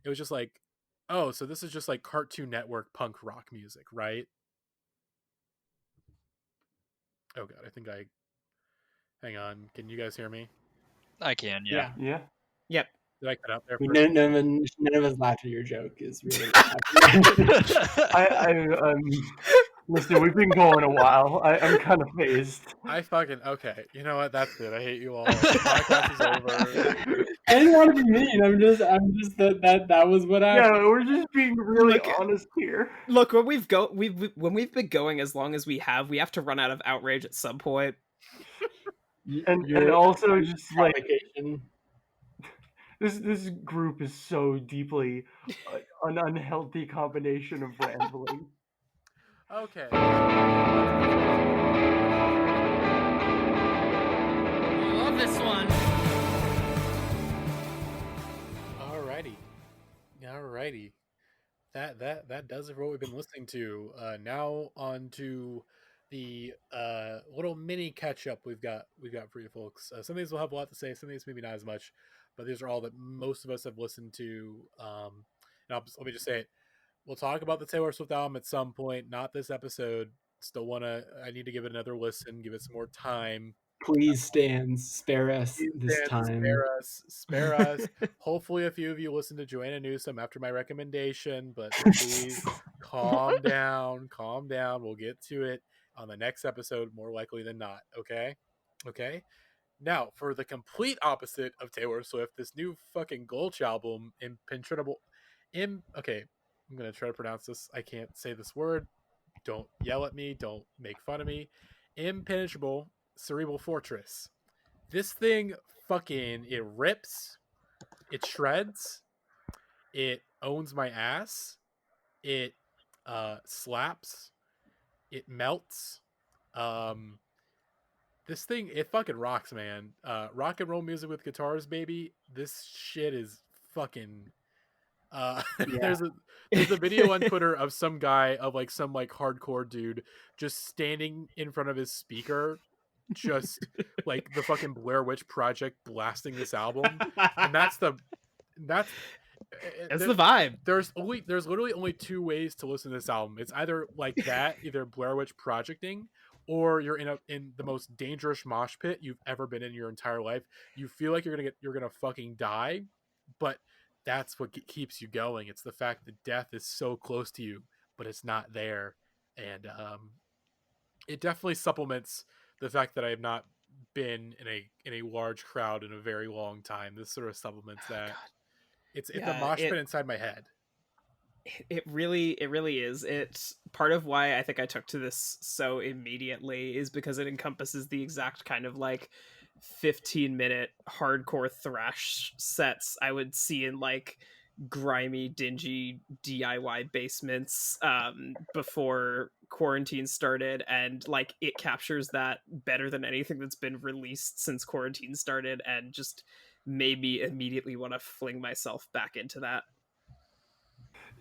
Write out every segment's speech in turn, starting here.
it was just like, oh, so this is just like Cartoon Network punk rock music, right? Oh god, I think I hang on. Can you guys hear me? I can, yeah. Yeah. Yep. Did I cut out there? None of us laughed at your joke. Is really. Listen, we've been going a while. I'm kind of phased. Okay. You know what? That's it. I hate you all. The podcast is over. I didn't want to be mean. I'm just that was what I. Yeah, we're just being really honest here. Look, when we've been going as long as we have to run out of outrage at some point. And also just like this group is so deeply an unhealthy combination of rambling. Okay. I love this one. Alrighty. That does it for what we've been listening to. Now on to the little mini catch up we've got for you folks. Some of these will have a lot to say, some of these maybe not as much, but these are all that most of us have listened to. Let me just say it. We'll talk about the Taylor Swift album at some point, not this episode. I need to give it another listen, give it some more time. Please, Stans, spare us this time. Spare us. Hopefully a few of you listen to Joanna Newsom after my recommendation, but please calm down. We'll get to it on the next episode, more likely than not. Okay? Now, for the complete opposite of Taylor Swift, this new fucking Gulch album, okay, I'm going to try to pronounce this. I can't say this word. Don't yell at me. Don't make fun of me. Impenetrable Cerebral Fortress. This thing fucking, it rips, it shreds, it owns my ass, it slaps, it melts. This thing, it fucking rocks, man. Rock and roll music with guitars, baby. This shit is fucking there's a video on Twitter of some guy, of like some like hardcore dude just standing in front of his speaker, just like the fucking Blair Witch Project blasting this album, and that's the vibe. There's literally only two ways to listen to this album. It's either like that, either Blair Witch Projecting, or you're in the most dangerous mosh pit you've ever been in your entire life. You feel like you're gonna fucking die, but that's what keeps you going. It's the fact that death is so close to you, but it's not there. And it definitely supplements the fact that I have not been in a large crowd in a very long time. This sort of supplements that. It's a mosh pit inside my head. It really is. It's part of why I think I took to this so immediately is because it encompasses the exact kind of like 15-minute hardcore thrash sets I would see in like grimy, dingy DIY basements before quarantine started, and like it captures that better than anything that's been released since quarantine started, and just made me immediately want to fling myself back into that.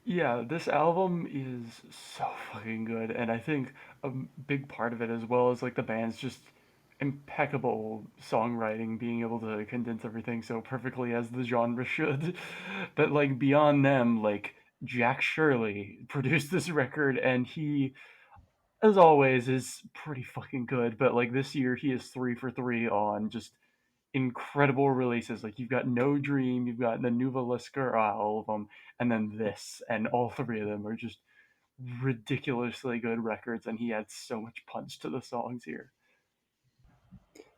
Yeah, this album is so fucking good, and I think a big part of it, as well as like the band's just impeccable songwriting, being able to condense everything so perfectly as the genre should. But like beyond them, like Jack Shirley produced this record, and he, as always, is pretty fucking good. But like this year, he is 3 for 3 on just incredible releases. Like you've got No Dream, you've got the Nuva Lisker, all of them, and then this, and all three of them are just ridiculously good records, and he adds so much punch to the songs here.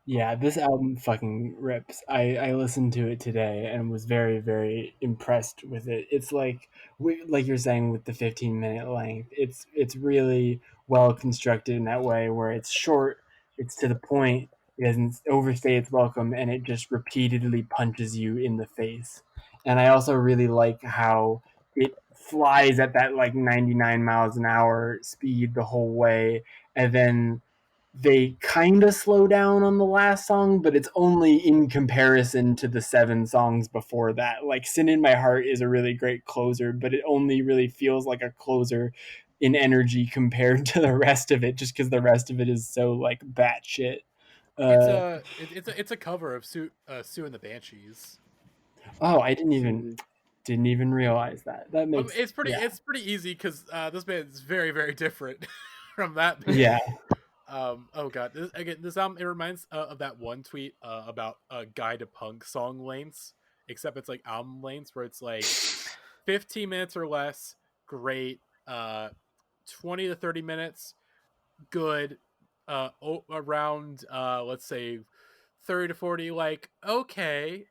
Yeah, this album fucking rips. I listened to it today and was very, very impressed with it. It's like you're saying with the 15-minute length. It's really well constructed in that way, where it's short, it's to the point, it doesn't overstay its welcome, and it just repeatedly punches you in the face. And I also really like how it flies at that like 99 miles an hour speed the whole way, and then they kind of slow down on the last song, but it's only in comparison to the 7 songs before that. Like Sin in My Heart is a really great closer, but it only really feels like a closer in energy compared to the rest of it, just because the rest of it is so like batshit. It's a cover of Sue and the Banshees. Oh, I didn't even. Didn't even realize that. That makes it's pretty easy because this band is very, very different from that band. Yeah. Oh god, this album, it reminds of that one tweet about guide to punk song lengths, except it's like album lengths where it's like 15 minutes or less, great. 20 to 30 minutes, good. Around let's say 30 to 40, like okay.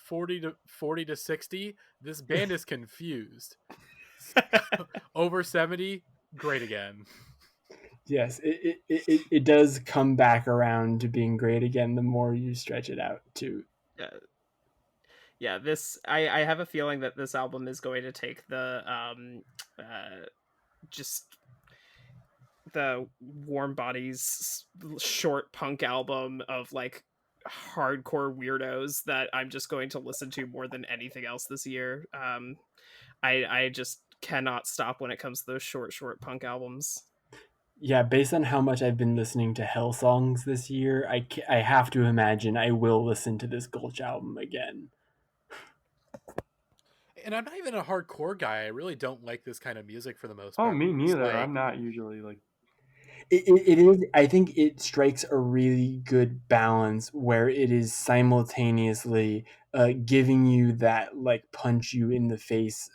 40 to 60, this band is confused. Over 70, great again. Yes, it does come back around to being great again the more you stretch it out too. Yeah, this I have a feeling that this album is going to take the just the Warm Bodies short punk album of like hardcore weirdos that I'm just going to listen to more than anything else this year. I just cannot stop when it comes to those short punk albums. Yeah, based on how much I've been listening to Hell songs this year, I have to imagine I will listen to this Gulch album again. And I'm not even a hardcore guy. I really don't like this kind of music for the most Oh, part. me neither. Like, I'm not usually like. It is. I think it strikes a really good balance where it is simultaneously giving you that like punch you in the face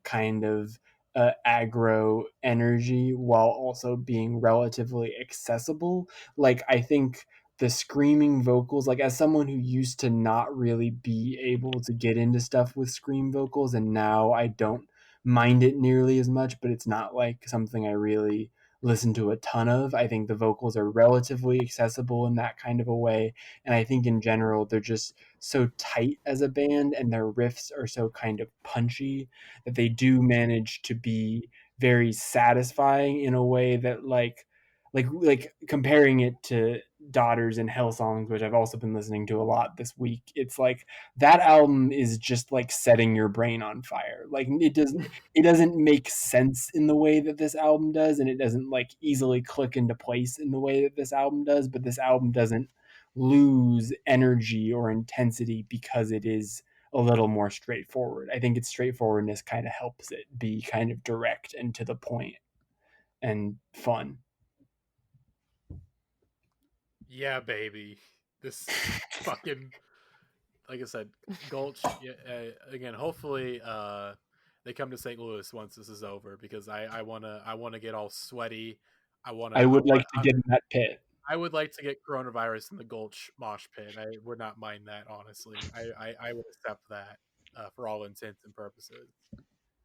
kind of aggro energy while also being relatively accessible. Like I think the screaming vocals, like as someone who used to not really be able to get into stuff with scream vocals, and now I don't mind it nearly as much, but it's not like something I really listen to a ton of. I think the vocals are relatively accessible in that kind of a way. And I think in general, they're just so tight as a band and their riffs are so kind of punchy that they do manage to be very satisfying in a way that like comparing it to Daughters and Hell songs, which I've also been listening to a lot this week. It's like that album is just like setting your brain on fire. Like it doesn't make sense in the way that this album does, and it doesn't like easily click into place in the way that this album does, but this album doesn't lose energy or intensity because it is a little more straightforward. I think its straightforwardness kind of helps it be kind of direct and to the point and fun. yeah, baby. This fucking, like I said, Gulch. Yeah, again, hopefully, they come to St. Louis once this is over because I wanna get all sweaty. I would like to get in that pit. I would like to get coronavirus in the Gulch mosh pit. I would not mind that, honestly. I would accept that for all intents and purposes.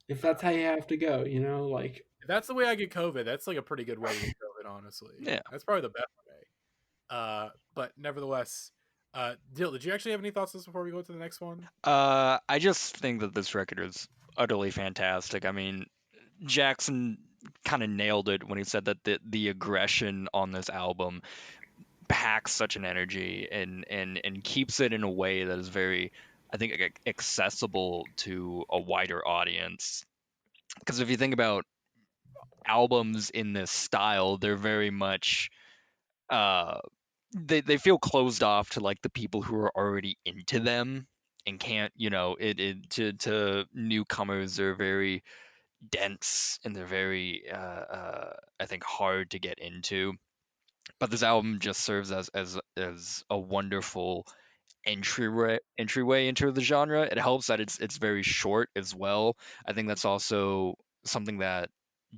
If that's how you have to go, like If that's the way I get COVID, that's like a pretty good way to get COVID, honestly. Yeah. That's probably the best way. But nevertheless, Dill, did you actually have any thoughts on this before we go to the next one? I just think that this record is utterly fantastic. I mean, Jackson kind of nailed it when he said that the aggression on this album packs such an energy and keeps it in a way that is very, I think, accessible to a wider audience. Because if you think about albums in this style, they're very much they feel closed off to like the people who are already into them and can't, to newcomers. They're very dense and they're very I think hard to get into. But this album just serves as a wonderful entryway into the genre. It helps that it's very short as well. I think that's also something that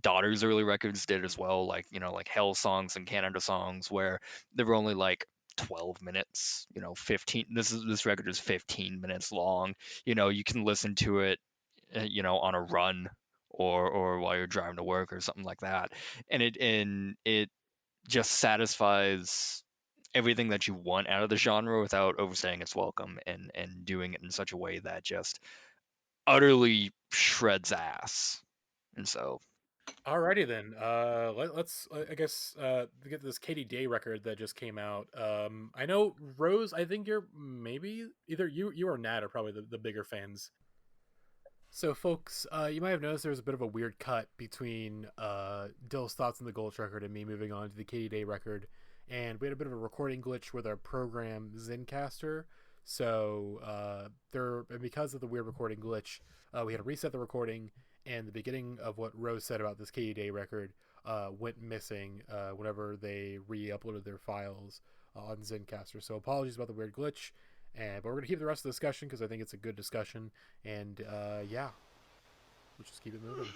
Daughter's early records did as well, like like Hell songs and Canada songs, where they were only like 12 minutes, 15. This record is 15 minutes long. You can listen to it, on a run or while you're driving to work or something like that, and it just satisfies everything that you want out of the genre without overstaying its welcome and doing it in such a way that just utterly shreds ass. And so Alrighty then. Let's I guess get this Katie Day record that just came out. I know Rose. I think you're maybe either you or Nat are probably the bigger fans. So, folks, you might have noticed there was a bit of a weird cut between Dill's thoughts on the Gulch record and me moving on to the Katie Day record, and we had a bit of a recording glitch with our program Zencaster. So and because of the weird recording glitch, we had to reset the recording, and the beginning of what Rose said about this Katie Day record went missing whenever they re-uploaded their files on Zencaster. So apologies about the weird glitch, but we're going to keep the rest of the discussion because I think it's a good discussion. And yeah, let's just keep it moving.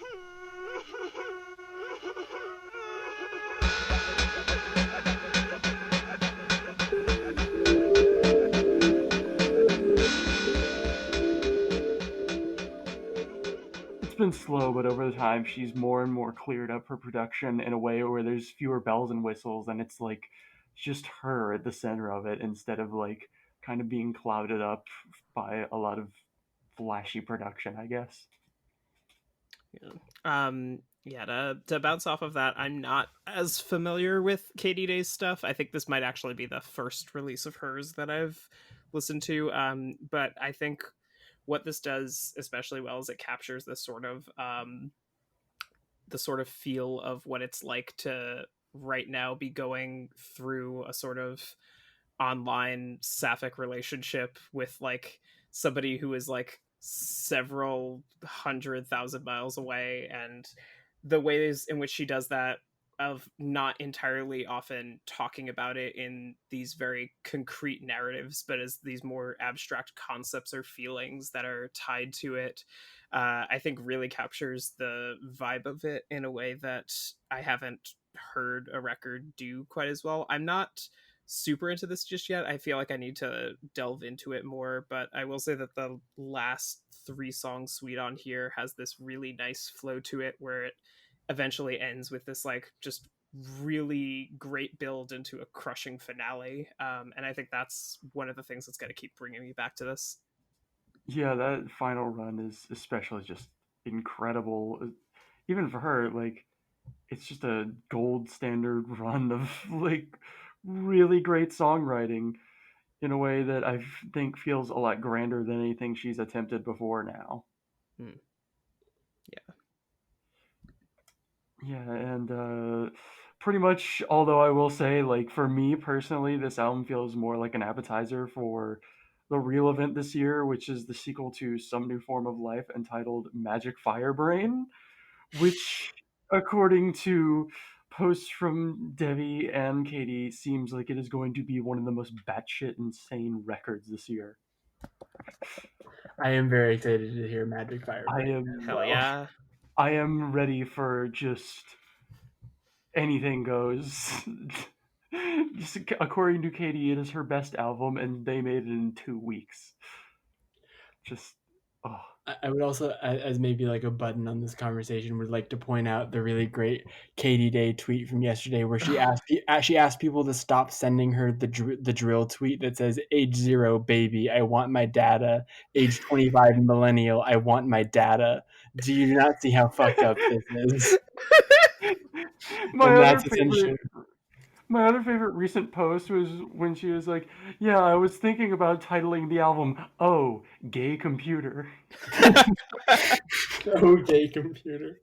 It's been slow, but over the time, she's more and more cleared up her production in a way where there's fewer bells and whistles, and it's like just her at the center of it instead of like kind of being clouded up by a lot of flashy production, I guess. To bounce off of that, I'm not as familiar with Katie Day's stuff. I think this might actually be the first release of hers that I've listened to. But I think what this does especially well is it captures the sort of feel of what it's like to right now be going through a sort of online sapphic relationship with like somebody who is like several 100,000 miles away, and the ways in which she does that of not entirely often talking about it in these very concrete narratives, but as these more abstract concepts or feelings that are tied to it, I think really captures the vibe of it in a way that I haven't heard a record do quite as well. I'm not super into this just yet. I feel like I need to delve into it more, but I will say that the last 3 songs Sweet on here has this really nice flow to it where it eventually ends with this like just really great build into a crushing finale, and I think that's one of the things that's going to keep bringing me back to this. Yeah, that final run is especially just incredible. Even for her, like, it's just a gold standard run of like really great songwriting in a way that I think feels a lot grander than anything she's attempted before now. Yeah, and pretty much, although I will say, like, for me personally, this album feels more like an appetizer for the real event this year, which is the sequel to Some New Form of Life entitled Magic Firebrain, which, according to posts from Devi and Katie, seems like it is going to be one of the most batshit insane records this year. I am very excited to hear Magic Firebrain. Hell yeah. I am ready for just anything goes. Just according to Katie, it is her best album, and they made it in 2 weeks. Just, oh. I would also, as maybe like a button on this conversation, would like to point out the really great Katie Day tweet from yesterday, where she asked people to stop sending her the drill tweet that says "Age 0 baby, I want my data. Age 25 millennial, I want my data. Do you not see how fucked up this is?" My other favorite recent post was when she was like, "Yeah, I was thinking about titling the album, Oh, Gay Computer." Oh, Gay Computer.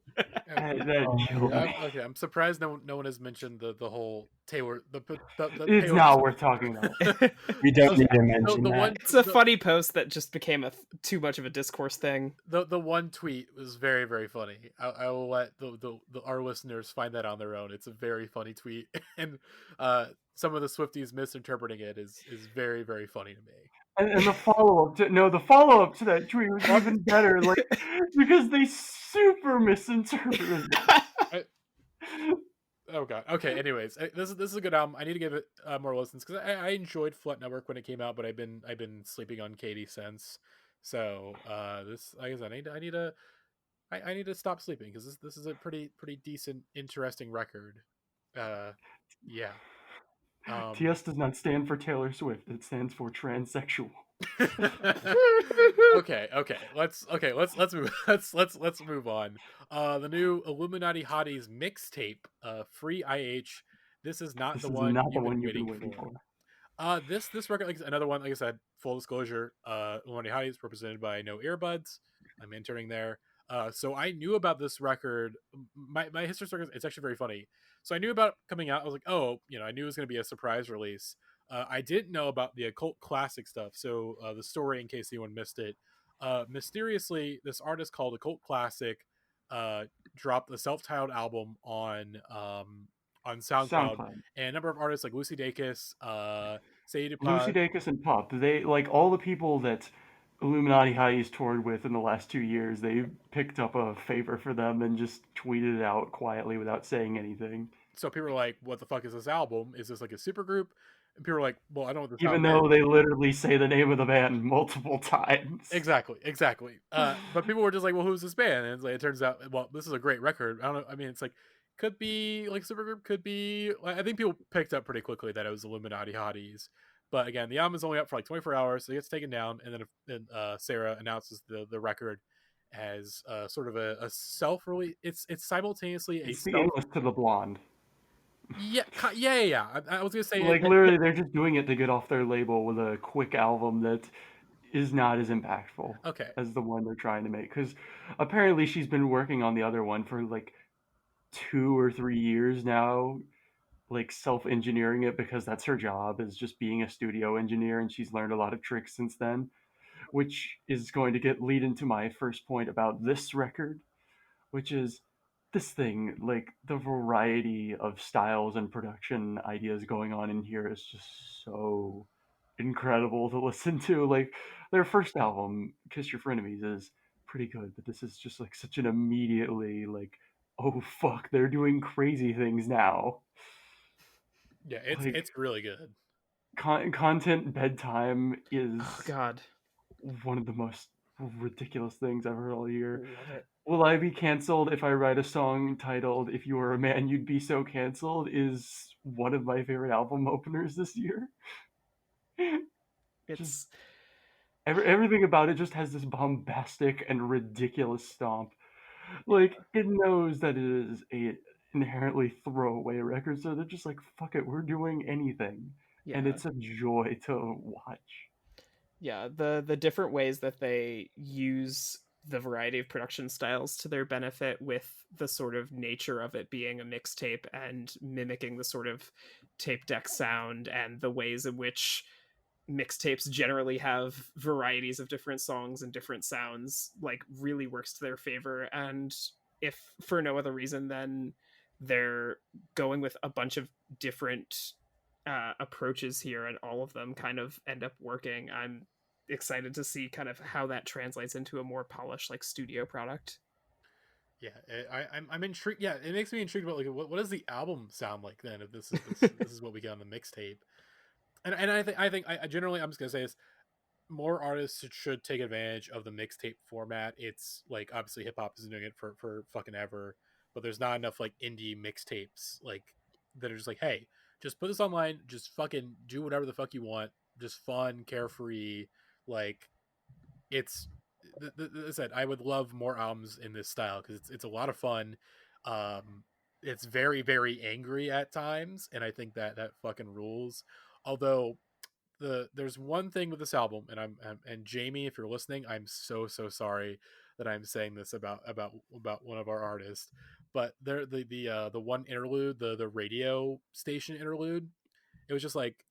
Okay, I'm surprised no one has mentioned the whole Taylor. It's not worth talking about. We don't need to mention that. It's a funny post that just became too much of a discourse thing. The one tweet was very, very funny. I will let our listeners find that on their own. It's a very funny tweet, and some of the Swifties misinterpreting it is very, very funny to me. And the follow-up to that tweet was even better, like, because they super misinterpreted it. Oh god. Okay. Anyways, this is a good album. I need to give it more listens because I enjoyed Flood Network when it came out, but I've been sleeping on Katie since. So this, like I said, I need to stop sleeping because this is a pretty decent, interesting record. Yeah. TS does not stand for Taylor Swift. It stands for transsexual. Okay. Let's move on. The new Illuminati Hotties mixtape, Free IH. This is not the one you've been waiting for. This record, like another one, like I said, full disclosure, Illuminati Hotties represented by No Earbuds. I'm interning there. So I knew about this record. My history record, it's actually very funny. So I knew about it coming out. I was like, oh, I knew it was going to be a surprise release. I didn't know about the occult classic stuff. So the story, in case anyone missed it, mysteriously, this artist called Occult Classic dropped a self-titled album on SoundCloud, SoundCloud. and a number of artists like Lucy Dacus, Sadie Lucy Dupont. Dacus and Pup, they like all the people that Illuminati Hotties toured with in the last 2 years. They picked up a favor for them and just tweeted it out quietly without saying anything. So people were like, "What the fuck is this album? Is this like a supergroup?" And people were like, "Well, I don't know what this Even album though is." they literally say the name of the band multiple times. Exactly. But people were just like, "Well, who's this band?" And it's like, it turns out, well, this is a great record. I don't know. I mean, it's like, could be like supergroup, could be. I think people picked up pretty quickly that it was Illuminati Hotties. But again, the album is only up for like 24 hours, so it gets taken down, and then Sarah announces the record as sort of a self-release. It's simultaneously a It's the self. endless to the blonde. Yeah. I was gonna say Like literally, they're just doing it to get off their label with a quick album that is not as impactful Okay. as the one they're trying to make. Because apparently, she's been working on the other one for like 2 or 3 years now, like self-engineering it because that's her job, is just being a studio engineer, and she's learned a lot of tricks since then, which is going to lead into my first point about this record, which is this thing, like the variety of styles and production ideas going on in here is just so incredible to listen to. Like their first album, Kiss Your Frenemies, is pretty good, but this is just like such an immediately like, oh fuck, they're doing crazy things now. Yeah, Like it's really good. content bedtime is Oh God, one of the most ridiculous things I've heard all year. love it. Will I be canceled if I write a song titled "If You Were a Man, You'd Be So Canceled" is one of my favorite album openers this year. It's Everything about it just has this bombastic and ridiculous stomp. Like it knows that it is a inherently throwaway record, so they're just like, "Fuck it, we're doing anything," yeah. and it's a joy to watch. Yeah, the different ways that they use the variety of production styles to their benefit, with the sort of nature of it being a mixtape and mimicking the sort of tape deck sound, and the ways in which mixtapes generally have varieties of different songs and different sounds, like really works to their favor. And if for no other reason than they're going with a bunch of different approaches here, and all of them kind of end up working, I'm excited to see kind of how that translates into a more polished like studio product. Yeah, I'm intrigued. Yeah, it makes me intrigued about like what does the album sound like then if this is what we get on the mixtape. And I generally, I'm just gonna say this: more artists should take advantage of the mixtape format. It's like obviously hip hop is doing it for fucking ever, but there's not enough like indie mixtapes like that are just like, hey, just put this online, just fucking do whatever the fuck you want, just fun, carefree. Like it's I said, I would love more albums in this style because it's a lot of fun. It's very very angry at times, and I think that fucking rules. Although there's one thing with this album, and and Jamie, if you're listening, I'm so sorry that I'm saying this about one of our artists, but the one interlude, the radio station interlude, it was just like,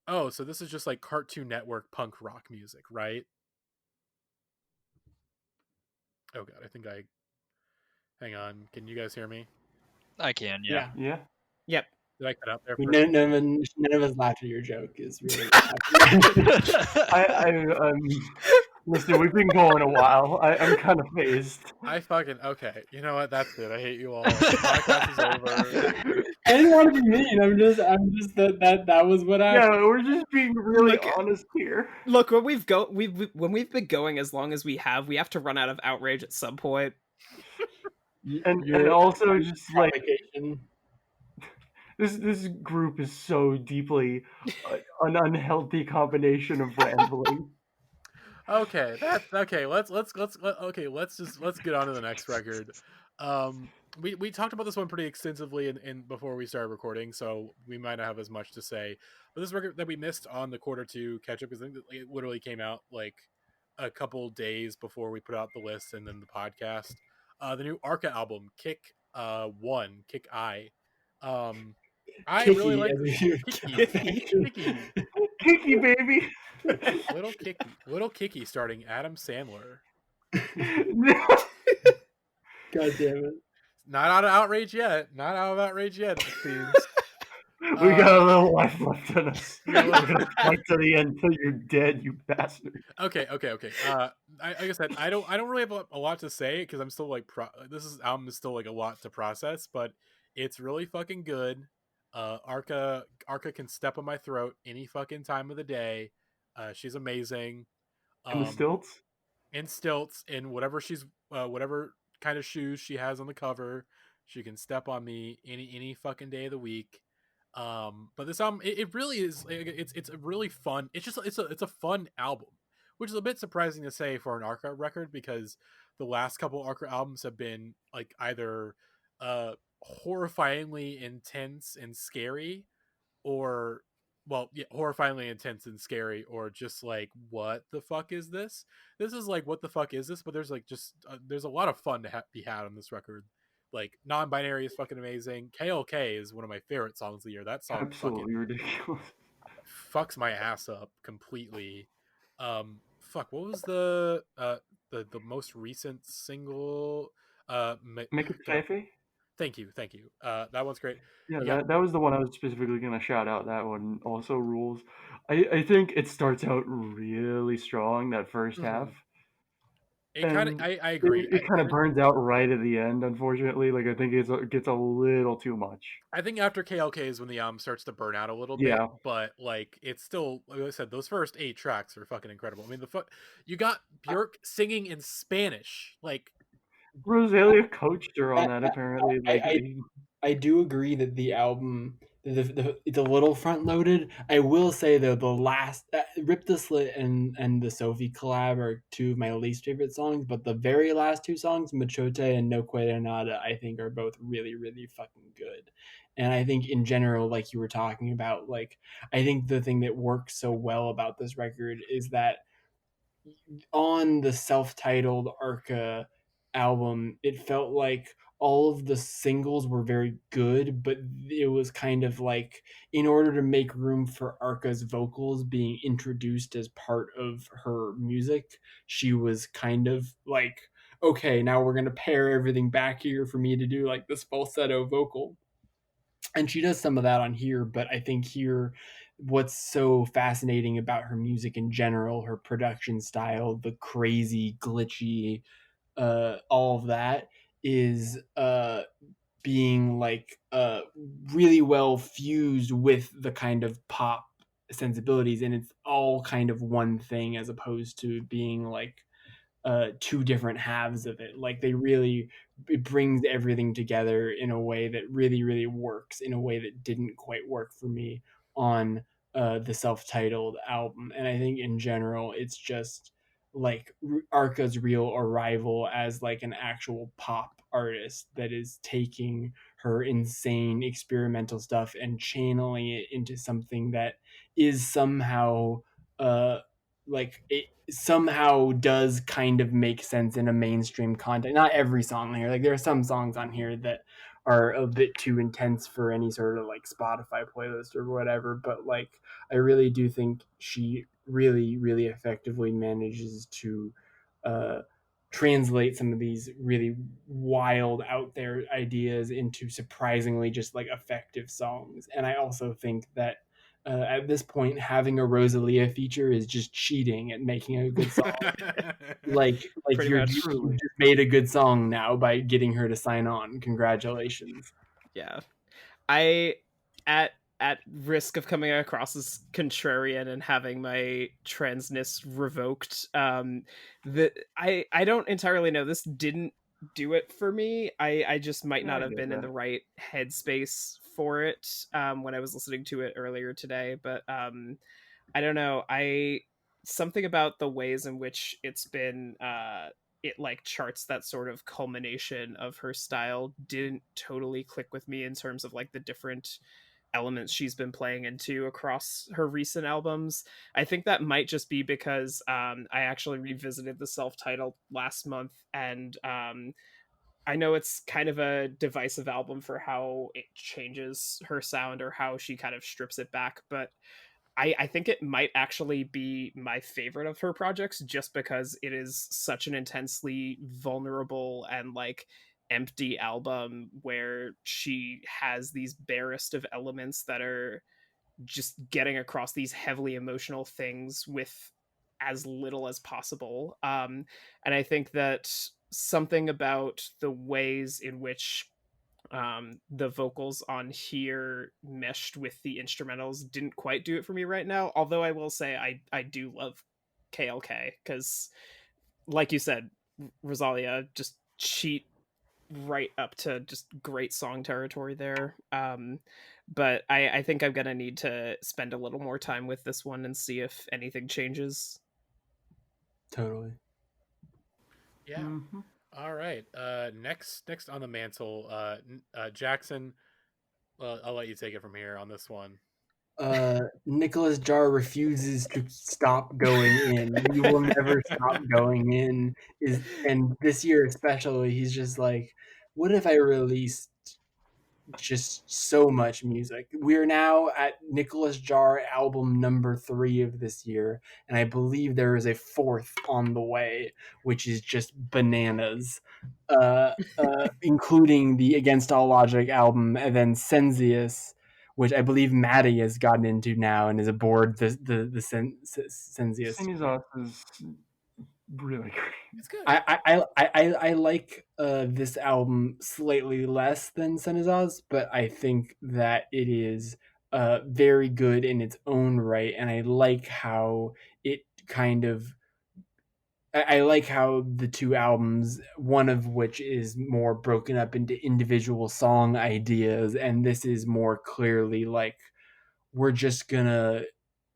oh, so this is just like Cartoon Network punk rock music, right? Oh god, I think I hang on. Can you guys hear me? I can, yeah. Yeah. Yep. Did I cut out there? None of us laughed at your joke. Is really. Listen, we've been going a while. I'm kind of phased. I fucking okay. You know what? That's it. I hate you all. The podcast is over. I didn't want to be mean. I'm just that was what I. Yeah, we're just being really Look, honest here. Look, when we've been going as long as we have to run out of outrage at some point. And also just like this group is so deeply an unhealthy combination of rambling. Okay, that's okay. Let's get on to the next record. We talked about this one pretty extensively in before we started recording, so we might not have as much to say. But this record that we missed on the quarter two catch up, because it literally came out like a couple days before we put out the list and then the podcast. The new Arca album, Kick I. I Kicky, really like as this. you Kicky, Kiki, baby. little Kicky, starting Adam Sandler. God damn it. Not out of outrage yet. Not out of outrage yet. It seems. We got a little life left in us. Yeah, We're gonna fight to the end till you're dead, you bastard. Okay. Like I said, I don't really have a lot to say because I'm still like this album is still like a lot to process, but it's really fucking good. Arca can step on my throat any fucking time of the day. She's amazing. And the stilts? In stilts, in whatever kind of shoes she has on the cover, she can step on me any fucking day of the week. But this album, it really is. It's a really fun. It's a fun album, which is a bit surprising to say for an Arca record because the last couple Arca albums have been like either horrifyingly intense and scary, or horrifyingly intense and scary, or just like what the fuck is this? This is like what the fuck is this? But there's like just there's a lot of fun to be had on this record. Like non-binary is fucking amazing. KLK is one of my favorite songs of the year. That song Absolutely fucking ridiculous. fucks my ass up completely. Fuck, what was the most recent single? Make it Fefe? Thank you. That one's great. Yeah, that was the one I was specifically gonna shout out. That one also rules. I think it starts out really strong, that 1st half. It kind of, I agree. It kind of burns out right at the end, unfortunately. Like I think it gets a little too much. I think after KLK is when the album starts to burn out a little bit, but like it's still, like I said, those first 8 tracks are fucking incredible. I mean, you got Björk singing in Spanish, like Rosalia coached her on that apparently. I do agree that the album, it's a little front loaded. I will say though, the last Rip the Slit and the Sophie collab are 2 of my least favorite songs, but the very last 2 songs, Machote and No Quiere Nada, I think are both really, really fucking good. And I think in general, like you were talking about, like I think the thing that works so well about this record is that on the self-titled Arca album, it felt like all of the singles were very good, but it was kind of like in order to make room for Arca's vocals being introduced as part of her music, she was kind of like, okay, now we're going to pare everything back here for me to do like this falsetto vocal. And she does some of that on here, but I think here what's so fascinating about her music in general, her production style, the crazy glitchy all of that is being like really well fused with the kind of pop sensibilities, and it's all kind of one thing as opposed to being like 2 different halves of it. Like it brings everything together in a way that really, really works in a way that didn't quite work for me on the self-titled album. And I think in general, it's just like Arca's real arrival as like an actual pop artist that is taking her insane experimental stuff and channeling it into something that is somehow like it somehow does kind of make sense in a mainstream context. Not every song here. Like there are some songs on here that are a bit too intense for any sort of like Spotify playlist or whatever. But like I really do think she really, really effectively manages to translate some of these really wild out there ideas into surprisingly just like effective songs. And I also think that at this point, having a Rosalia feature is just cheating at making a good song. like you just made a good song now by getting her to sign on. Congratulations. Yeah, I at risk of coming across as contrarian and having my transness revoked, that I don't entirely know. This didn't do it for me. I just might not have been in the right headspace for it when I was listening to it earlier today, but I don't know. Something about the ways in which it's been it like charts that sort of culmination of her style didn't totally click with me in terms of like the different elements she's been playing into across her recent albums. I think that might just be because I actually revisited the self-titled last month, and I know it's kind of a divisive album for how it changes her sound or how she kind of strips it back, but I think it might actually be my favorite of her projects just because it is such an intensely vulnerable and like empty album where she has these barest of elements that are just getting across these heavily emotional things with as little as possible. And I think that something about the ways in which the vocals on here meshed with the instrumentals didn't quite do it for me right now. Although I will say I do love KLK because, like you said, Rosalia just cheat right up to just great song territory there. But I think I'm gonna need to spend a little more time with this one and see if anything changes. Totally. Yeah. Mm-hmm. All right. Next on the mantle, Jackson. I'll let you take it from here on this one. Nicholas Jaar refuses to stop going in. He will never stop going in. And this year especially, he's just like, what if I released just so much music? We're now at Nicholas Jaar album number 3 of this year, and I believe there is a 4th on the way, which is just bananas. Including the Against All Logic album, and then Sensius, which I believe Matty has gotten into now and is aboard the Sensius. Sinizos is really great. It's good. I like this album slightly less than Senizaz, but I think that it is very good in its own right, and I like how it kind of I like how the two albums, one of which is more broken up into individual song ideas, and this is more clearly like we're just gonna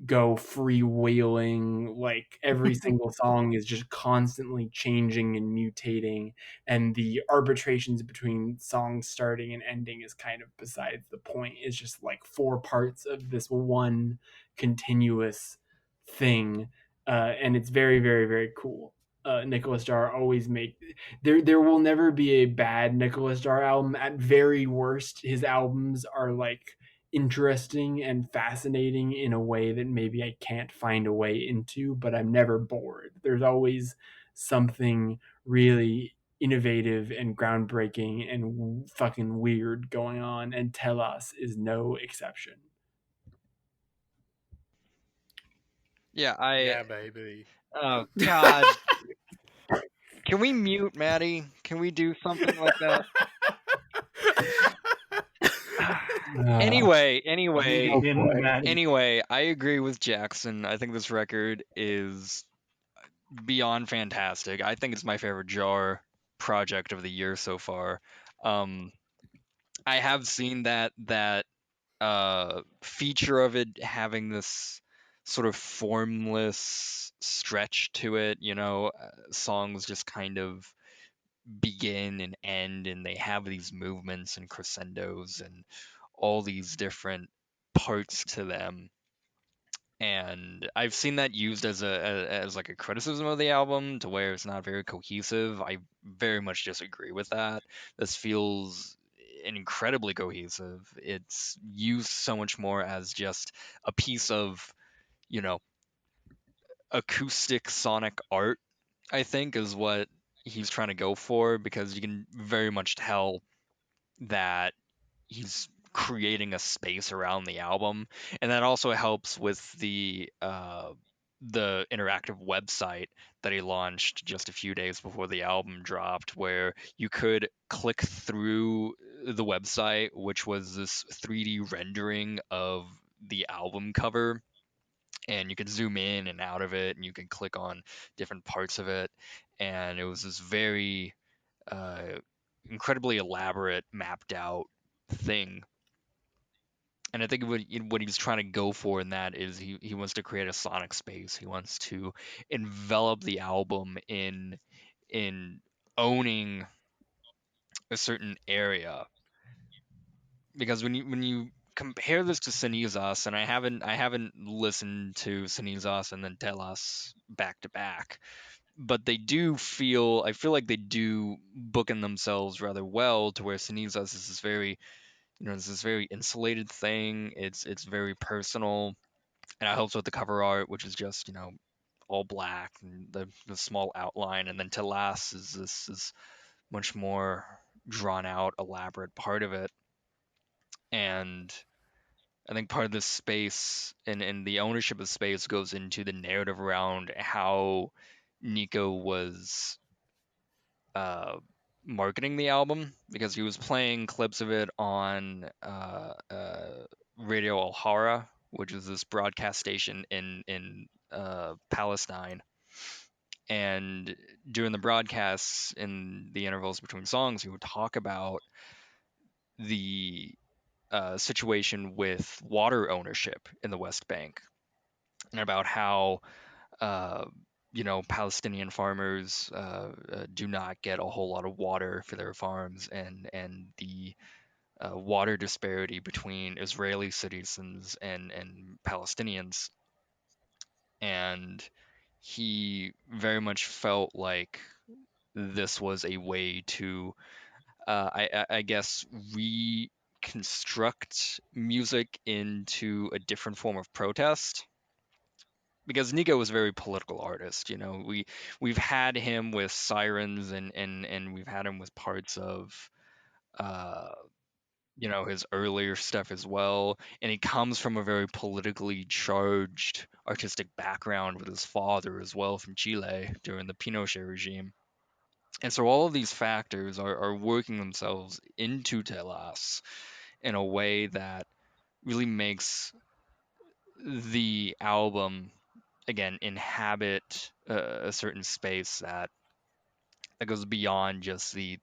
go freewheeling. Like every single song is just constantly changing and mutating, and the arbitrations between songs starting and ending is kind of besides the point. It's just like 4 parts of this one continuous thing, and it's very, very, very cool. Nicholas Jaar always make there will never be a bad Nicholas Jaar album. At very worst, his albums are like interesting and fascinating in a way that maybe I can't find a way into, but I'm never bored. There's always something really innovative and groundbreaking and fucking weird going on, and Telos is no exception. Yeah, Yeah, baby. Oh God. Can we mute Matty? Can we do something like that? Anyway, I agree with Jackson. I think this record is beyond fantastic. I think it's my favorite Jaar project of the year so far. I have seen that feature of it having this sort of formless stretch to it. Songs just kind of begin and end, and they have these movements and crescendos and all these different parts to them. And I've seen that used as like a criticism of the album, to where it's not very cohesive. I very much disagree with that. This feels incredibly cohesive. It's used so much more as just a piece of, you know, acoustic sonic art, I think, is what he's trying to go for, because you can very much tell that he's creating a space around the album, and that also helps with the interactive website that he launched just a few days before the album dropped, where you could click through the website, which was this 3D rendering of the album cover, and you could zoom in and out of it, and you can click on different parts of it, and it was this very uh, incredibly elaborate, mapped out thing. And I think what he's trying to go for in that is he wants to create a sonic space. He wants to envelop the album in owning a certain area. Because when you compare this to Sinizas, and I haven't listened to Sinizas and then Telas back to back, but I feel like they do bookend themselves rather well to where Cenizas is this very, this is very insulated thing. It's very personal, and it helps with the cover art, which is just, all black and the small outline, and then Telas is much more drawn out, elaborate part of it. And I think part of this space and the ownership of space goes into the narrative around how Nico was marketing the album, because he was playing clips of it on Radio Al-Hara, which is this broadcast station in Palestine. And during the broadcasts, in the intervals between songs, he would talk about the situation with water ownership in the West Bank, and about how uh, Palestinian farmers do not get a whole lot of water for their farms, and the water disparity between Israeli citizens and Palestinians. And he very much felt like this was a way to, I guess, reconstruct music into a different form of protest, because Nico was a very political artist. We've had him with Sirens, and we've had him with parts of uh, his earlier stuff as well. And he comes from a very politically charged artistic background with his father as well, from Chile during the Pinochet regime. And so all of these factors are working themselves into Telas in a way that really makes the album, again, inhabit a certain space that goes beyond just the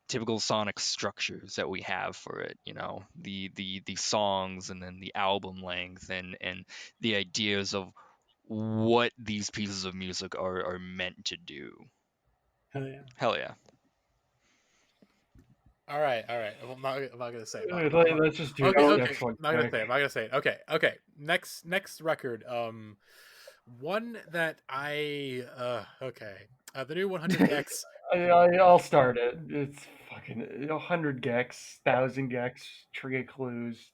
typical sonic structures that we have for it. The songs, and then the album length, and the ideas of what these pieces of music are meant to do. Hell yeah. Hell yeah. All right. I'm not gonna say. Let's just do Okay. the Okay. next one. I'm not gonna say it. Okay. Next record. One that I okay. The new 100 gecs. I'll start it. It's fucking 100 gecs, 1,000 gecs, Tree of Clues.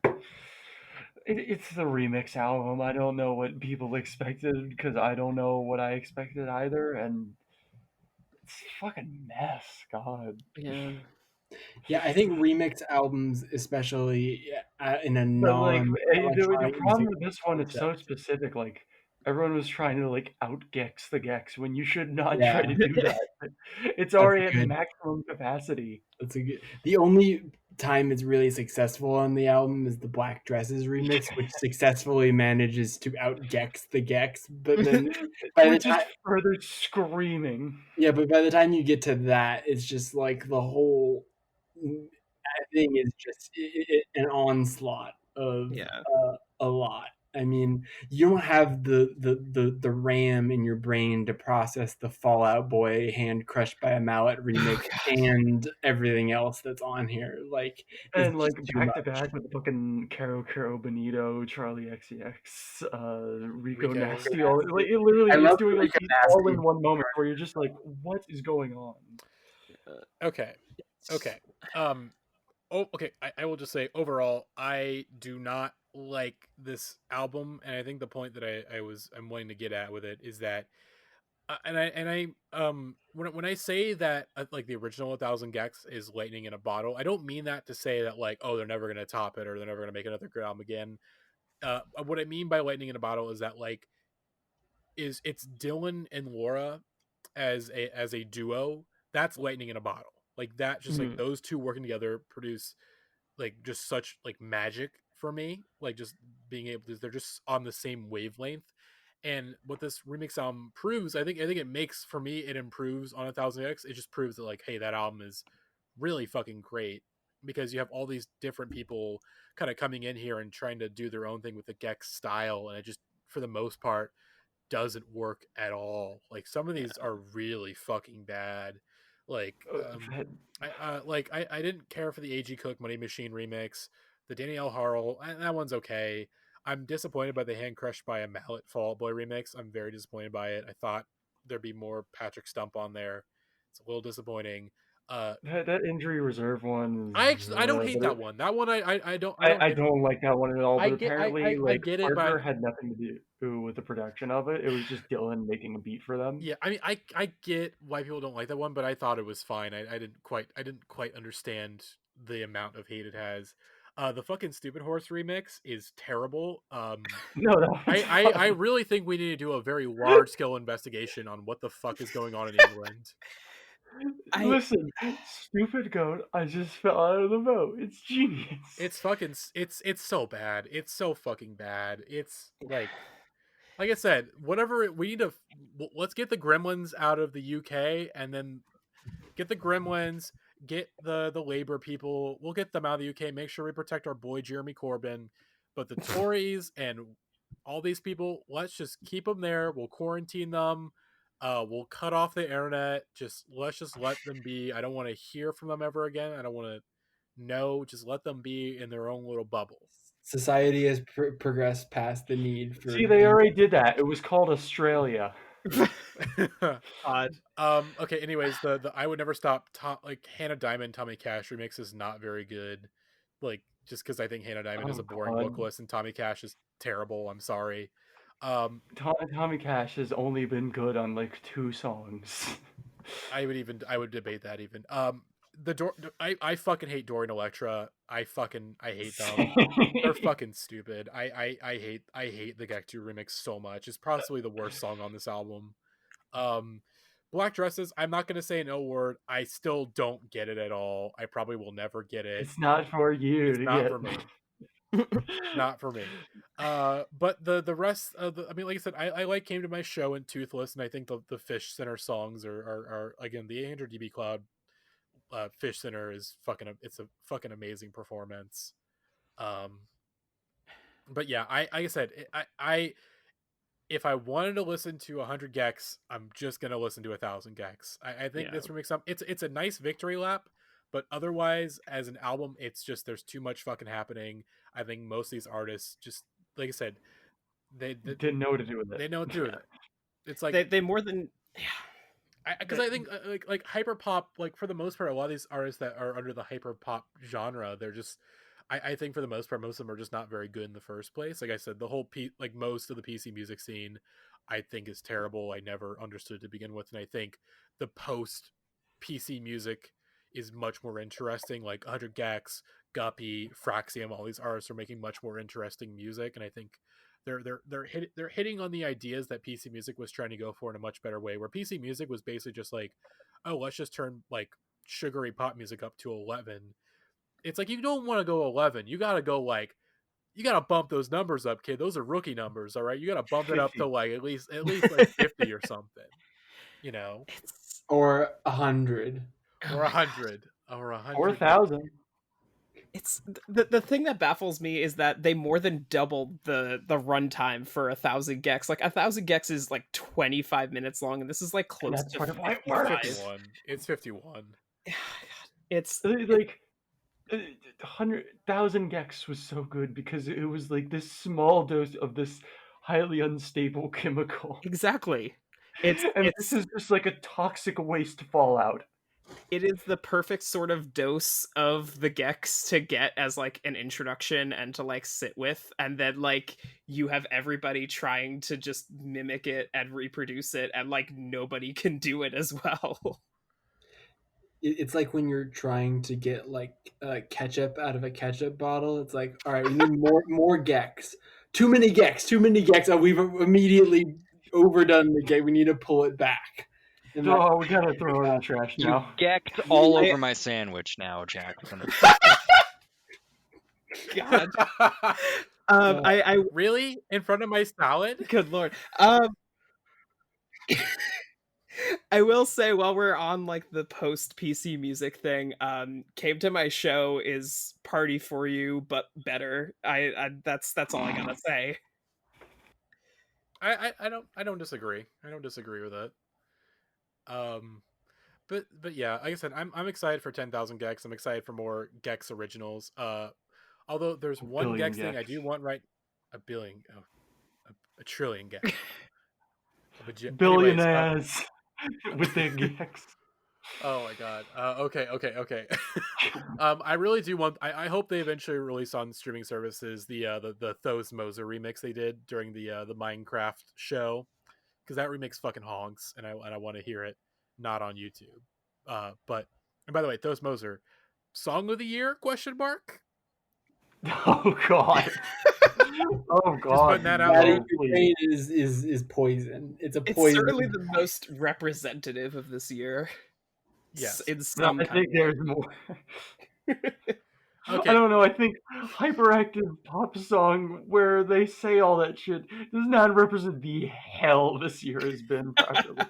It's the remix album. I don't know what people expected, because I don't know what I expected either, and it's a fucking mess. God. Yeah. Yeah, I think remix albums, especially in a But like the non-electronic problem music with this one, it's so concept. specific. Like everyone was trying to like out gex the gex when you should not Yeah, try to do that. It's that's already at good. maximum capacity. That's a good. The only time it's really successful on the album is the Black Dresses remix, which successfully manages to out gex the gex. But then by the Which is time, further screaming. yeah, but by the time you get to that, it's just like the whole thing is just an onslaught of Yeah. a lot. I mean, you don't have the RAM in your brain to process the Fallout Boy hand crushed by a mallet remix and everything else that's on here. Like, it's And like just too back to much. back with the fucking Caro Bonito, Charlie XCX, Rico Rico. Nasty. Like it literally I is love doing like Rico these all Nasty. in one moment where you're just like, what is going on? Okay. Okay. I will just say overall, I do not like this album, and I think the point that I'm wanting to get at with it is that, when I say that like the original 1,000 gecs is lightning in a bottle, I don't mean that to say that like, oh, they're never gonna top it or they're never gonna make another good album again. What I mean by lightning in a bottle is that like it's Dylan and Laura as a duo. That's lightning in a bottle. Like that, just like Mhm. those two working together produce like just such like magic for me. Like just being able to, they're just on the same wavelength. And what this remix album proves, I think it makes, for me, it improves on 1,000 X. It just proves that like, hey, that album is really fucking great, because you have all these different people kind of coming in here and trying to do their own thing with the gex style, and it just, for the most part, doesn't work at all. Like some of these are really fucking bad. Like That- I didn't care for the AG Cook Money Machine remix. The Danielle Harrell, that one's okay. I'm disappointed by the Hand Crushed by a Mallet Fall Out Boy remix. I'm very disappointed by it. I thought there be more Patrick Stump on there. It's a little disappointing. That injury reserve one I don't hate but that one. That one I don't I don't like that one at all. I But get apparently, I like get it, hardware but had nothing to do with the production of it. It was just Dylan making a beat for them. yeah, I mean I get why people don't like that one, but I thought it was fine. I didn't quite understand the amount of hate it has. The fucking Stupid Horse remix is terrible. No, that one's I fun. really think we need to do a very large scale investigation on what the fuck is going on in England. Listen, stupid goat. I just fell out of the boat. It's genius. It's fucking it's so bad. It's so fucking bad. It's like I said, whatever we need to let's get the Gremlins out of the UK and then get the Gremlins, get the Labour people. We'll get them out of the UK. Make sure we protect our boy Jeremy Corbyn. But the Tories and all these people, let's just keep them there. We'll quarantine them. We'll cut off the internet. Let's just let them be. I don't want to hear from them ever again. I don't want to know. Just let them be in their own little bubble. Society has progressed past the need for. See, they already did that. It was called Australia. Odd. Okay. Anyways, the I Would Never Stop like Hannah Diamond Tommy Cash remix is not very good. Like just because I think Hannah Diamond is a boring vocalist and Tommy Cash is terrible. I'm sorry. Tommy Cash has only been good on like 2 songs. I would debate that even. I fucking hate Dorian Electra. I hate them. They're fucking stupid. I hate the Gek 2 remix so much. It's possibly the worst song on this album. Black Dresses, I'm not gonna say an O word. I still don't get it at all. I probably will never get it. It's not for you It's to not get. for me. Not for me. But the rest of I mean, like I said, I like Came to My Show and Toothless, and I think the Fish Center songs are again the 800 dB Cloud Fish Center is it's a fucking amazing performance. But yeah, like I said, I if I wanted to listen to 100 gecs, I'm just gonna listen to 1,000 gecs. I think this remix it's a nice victory lap, but otherwise as an album, it's just there's too much fucking happening. I think most of these artists just like I said, they didn't know what to do with it. They know what to do with it. It's like they more than because I think like hyperpop, like for the most part, a lot of these artists that are under the hyperpop genre, they're just I think for the most part, most of them are just not very good in the first place. Like I said, the whole like most of the PC music scene, I think is terrible. I never understood to begin with, and I think the post PC music is much more interesting. Like 100 gecs, Guppy, Fraxium, all these artists are making much more interesting music, and I think they're hitting on the ideas that PC music was trying to go for in a much better way. Where PC music was basically just like, oh, let's just turn like sugary pop music up to 11. It's like you don't want to go 11. You gotta go like you gotta bump those numbers up, kid. Those are rookie numbers, all right. You gotta bump 50. It up to like at least like 50 or something, you know, or 100, or 100, or 100, or 1,000. It's the thing that baffles me is that they more than doubled the runtime for 1,000 gecs. Like 1,000 gecs is like 25 minutes long, and this is like close to 51. It's 51. It's like 100,000 gecs was so good because it was like this small dose of this highly unstable chemical. Exactly. This is just like a toxic waste fallout. It is the perfect sort of dose of the gecs to get as like an introduction and to like sit with, and then like you have everybody trying to just mimic it and reproduce it, and like nobody can do it as well. It's like when you're trying to get like ketchup out of a ketchup bottle. It's like, all right, we need more gecs. Too many gecs. Oh, we've immediately overdone the gek. We need to pull it back. And we gotta throw it in the trash now. Gecked all over my sandwich now, Jackson. God. I really in front of my salad? Good lord. I will say, while we're on like the post PC music thing, Came to My Show is party for you, but better. That's all I gotta say. I don't disagree. I don't disagree with it. But yeah, like I said, I'm excited for 10,000 gecs. I'm excited for more gecs originals. Although there's one gecs thing I do want right, a trillion gecs. Anyways, Billionaires with their gecs. oh my god. Okay. I really do want. I hope they eventually release on streaming services the Thos Moser remix they did during the Minecraft show, because that remix fucking honks, and I want to hear it, not on YouTube. But and by the way, Thos Moser, song of the year? Question mark. Oh god. Oh god. Just putting that out Matty, there. your brain is poison. It's a It's poison. certainly the most representative of this year. Yes. In No, some I kind think of there's more. Okay. I don't know. I think hyperactive pop song where they say all that shit does not represent the hell this year has been properly.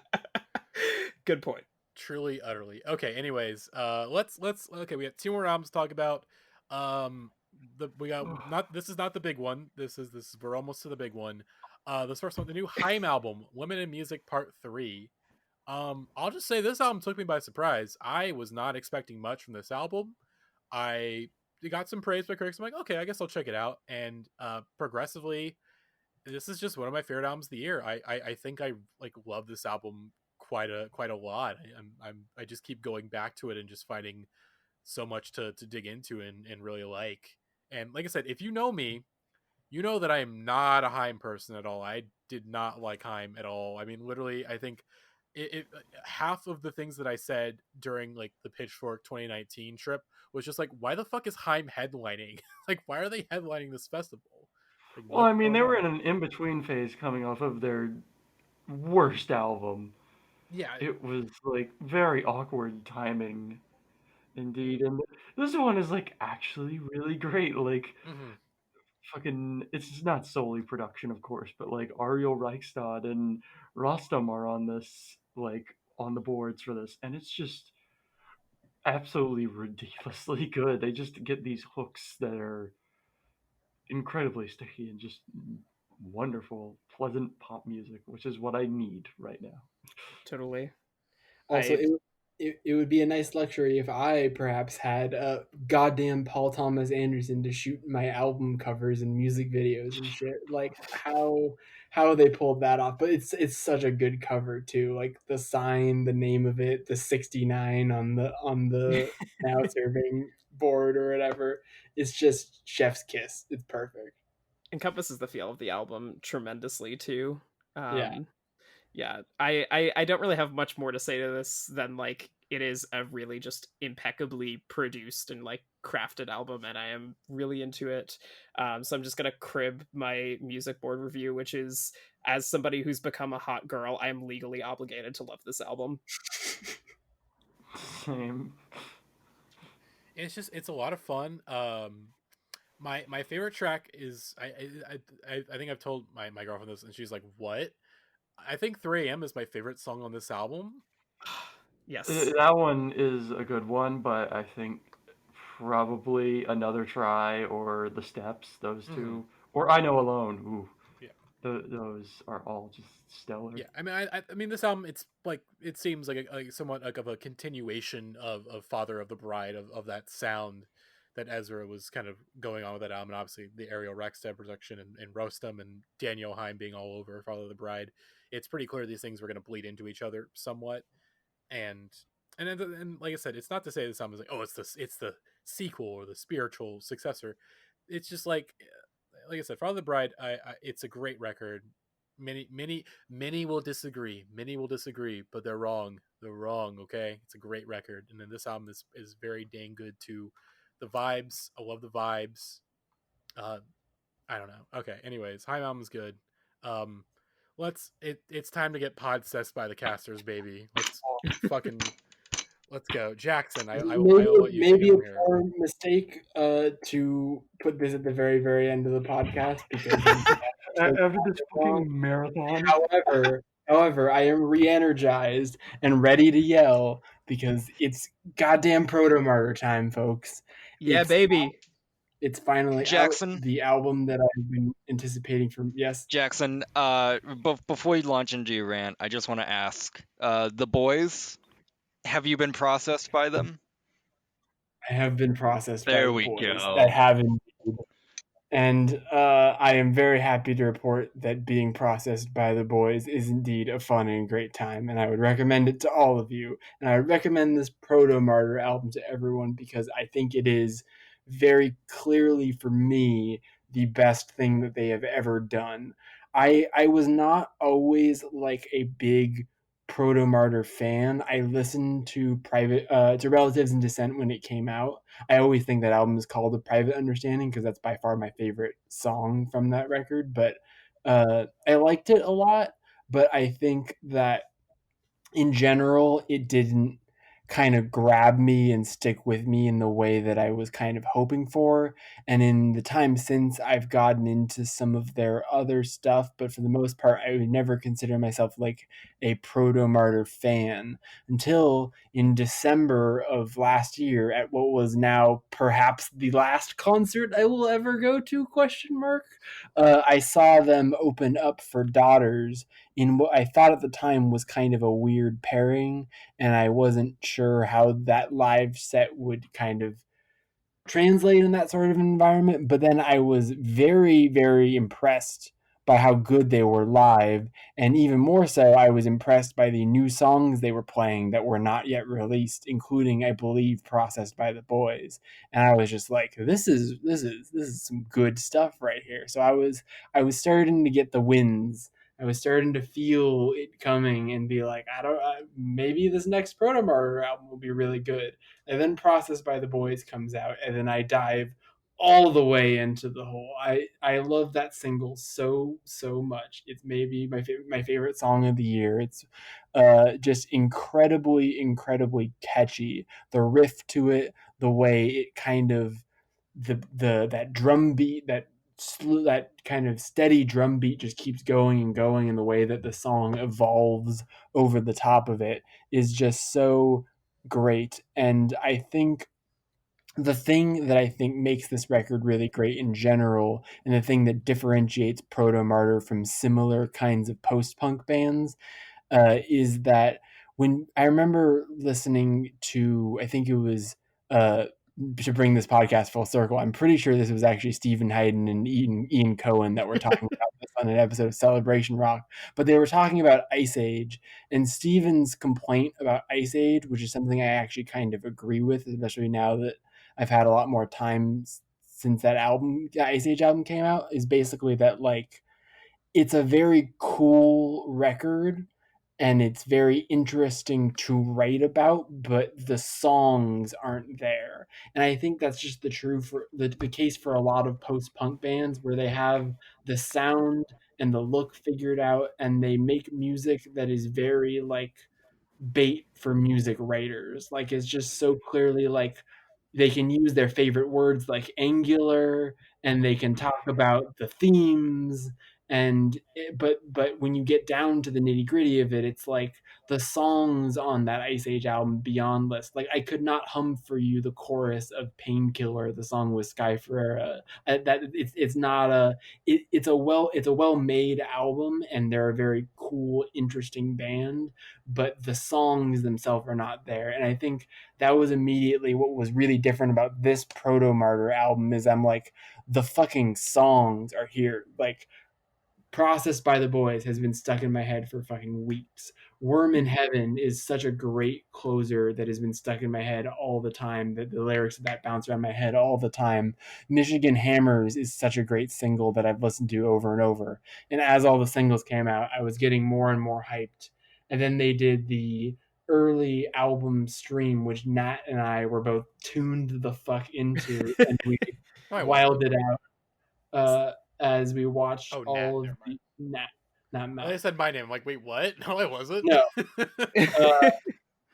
Good point. Truly, utterly. Okay. Anyways, let's okay. We got two more albums to talk about. We got not. This is not the big one. This is we're almost to the big one. This first one, the new HAIM album, Limited Music Part 3. I'll just say this album took me by surprise. I was not expecting much from this album. I got some praise by critics. I'm like, okay, I guess I'll check it out. And progressively, this is just one of my favorite albums of the year. I think I like love this album quite a lot. I just keep going back to it and just finding so much to dig into and really like. And like I said, if you know me, you know that I am not a HAIM person at all. I did not like HAIM at all. I mean, literally, I think half of the things that I said during like the Pitchfork 2019 trip was just like, why the fuck is HAIM headlining? Like, why are they headlining this festival? Like, Well, I mean, they were in an in-between phase coming off of their worst album. Yeah, It was like very awkward timing, indeed. And this one is like actually really great. Like, fucking, it's not solely production, of course, but like Ariel Reichstad and Rostam are on this, like on the boards for this, and it's just absolutely ridiculously good. They just get these hooks that are incredibly sticky and just wonderful, pleasant pop music, which is what I need right now. Totally. Also, it would be a nice luxury if I perhaps had goddamn Paul Thomas Anderson to shoot my album covers and music videos and shit. Like how they pulled that off, but it's such a good cover too. Like the sign, the name of it, the 69 on the now serving board or whatever. It's just chef's kiss. It's perfect. Encompasses the feel of the album tremendously too. Yeah. Yeah, I don't really have much more to say to this than like it is a really just impeccably produced and like crafted album, and I am really into it. So I'm just gonna crib my music board review, which is, as somebody who's become a hot girl, I am legally obligated to love this album. Same. it's a lot of fun. My favorite track is I think I've told my girlfriend this, and she's like, "What?" I think 3 AM is my favorite song on this album. Yes. That one is a good one, but I think probably Another Try or The Steps, those two, or I Know Alone. Ooh, yeah, those are all just stellar. Yeah, I mean, I mean, this album, it's like, it seems like somewhat like of a continuation of Father of the Bride, of that sound that Ezra was kind of going on with that album, and obviously the Ariel Rexted production and Rostam and Daniel Haim being all over Father of the Bride. It's pretty clear these things were going to bleed into each other somewhat, and like I said, it's not to say this album is like, oh, it's the sequel or the spiritual successor. It's just like I said, Father of the Bride, it's a great record. Many will disagree. Many will disagree, but they're wrong. They're wrong. Okay, it's a great record, and then this album is very dang good too. The vibes, I love the vibes. I don't know. Okay, anyways, HAIM album's good. It's time to get Podcessed by the casters, baby. Let's go, Jackson. I will let you maybe take it a from here. poor mistake to put this at the very, very end of the podcast because After this fucking marathon. However, I am re-energized and ready to yell because it's goddamn Protomartyr time, folks. Yeah, baby. It's finally Jackson. out. The album that I've been anticipating for. Yes, Jackson. Before you launch into your rant, I just want to ask: the boys, have you been processed by them? I have been processed There by the we boys. go. I have indeed. And I am very happy to report that being processed by the boys is indeed a fun and great time, and I would recommend it to all of you. And I would recommend this Protomartyr album to everyone because I think it is very clearly, for me, the best thing that they have ever done. I was not always like a big Protomartyr fan. I listened to Relatives in Dissent when it came out. I always think that album is called A Private Understanding because that's by far my favorite song from that record. But I liked it a lot. But I think that in general, it didn't kind of grab me and stick with me in the way that I was kind of hoping for. And in the time since, I've gotten into some of their other stuff, but for the most part, I would never consider myself like a Protomartyr fan until in December of last year at what was now perhaps the last concert I will ever go to, question mark. I saw them open up for Daughters in what I thought at the time was kind of a weird pairing, and I wasn't sure how that live set would kind of translate in that sort of environment. But then I was very, very impressed by how good they were live. And even more so, I was impressed by the new songs they were playing that were not yet released, including, I believe, Processed by the Boys. And I was just like, this is some good stuff right here. So I was starting to get the wins. I was starting to feel it coming and be like, maybe this next Protomartyr album will be really good. And then Processed by the Boys comes out, and then I dive all the way into the hole. I love that single so much. It's maybe my favorite song of the year. It's just incredibly catchy. The riff to it, the way it kind of the that drum beat, that kind of steady drum beat just keeps going and going, and the way that the song evolves over the top of it is just so great. And I think the thing that I think makes this record really great in general, and the thing that differentiates Protomartyr from similar kinds of post-punk bands, is that when I remember listening to, I think it was, to bring this podcast full circle, I'm pretty sure this was actually Stephen Hayden and Ian Cohen that were talking about this on an episode of Celebration Rock, but they were talking about Ice Age, and Stephen's complaint about Ice Age, which is something I actually kind of agree with, especially now that I've had a lot more time since that album, the Ice Age album came out, is basically that, like, it's a very cool record and it's very interesting to write about, but the songs aren't there. And I think that's just the case for a lot of post-punk bands, where they have the sound and the look figured out, and they make music that is very like bait for music writers. Like, it's just so clearly like they can use their favorite words like angular, and they can talk about the themes, but when you get down to the nitty-gritty of it, it's like the songs on that Ice Age album, Beyond List, like I could not hum for you the chorus of Painkiller, the song with Sky Ferreira. That it's not a it's a well made album, and they're a very cool, interesting band, but the songs themselves are not there. And I think that was immediately what was really different about this Protomartyr album, is I'm like, the fucking songs are here. Like, Processed by the Boys has been stuck in my head for fucking weeks. Worm in Heaven is such a great closer that has been stuck in my head all the time, that the lyrics of that bounce around my head all the time. Michigan Hammers is such a great single that I've listened to over and over. And as all the singles came out, I was getting more and more hyped. And then they did the early album stream, which Nat and I were both tuned the fuck into, and we wilded out as we watched all of the not Matt. I said my name. I'm like, wait, what? No, I wasn't. No.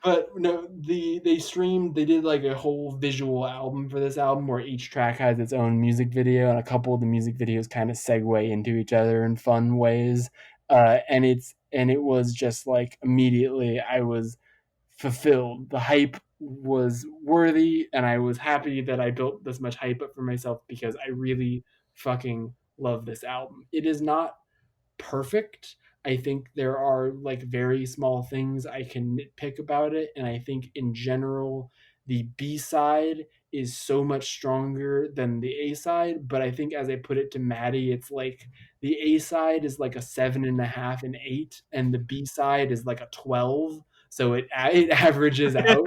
But no, they did like a whole visual album for this album, where each track has its own music video, and a couple of the music videos kind of segue into each other in fun ways. And it was just like, immediately I was fulfilled. The hype was worthy, and I was happy that I built this much hype up for myself, because I really fucking love this album. It is not perfect. I think there are like very small things I can nitpick about it, and I think in general the B-side is so much stronger than the A-side, but I think as I put it to Matty, it's like the A-side is like a 7.5 and 8, and the B-side is like a 12. So it averages out.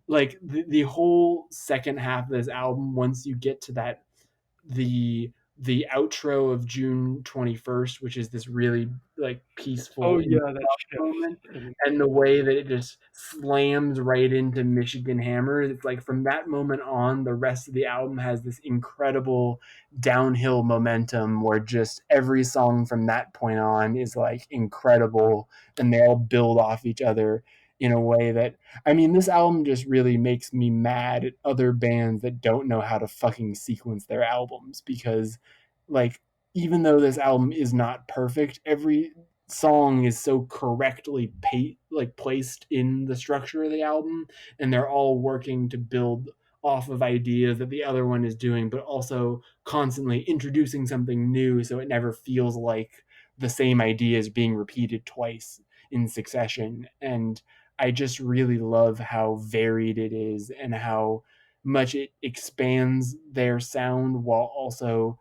Like the whole second half of this album, once you get to that the outro of June 21st, which is this really like peaceful Oh yeah, that shift. moment, and the way that it just slams right into Michigan Hammers, it's like from that moment on, the rest of the album has this incredible downhill momentum where just every song from that point on is like incredible, and they all build off each other in a way that, I mean, this album just really makes me mad at other bands that don't know how to fucking sequence their albums, because like even though this album is not perfect, every song is so correctly placed in the structure of the album, and they're all working to build off of ideas that the other one is doing, but also constantly introducing something new, so it never feels like the same idea is being repeated twice in succession. And I just really love how varied it is and how much it expands their sound while also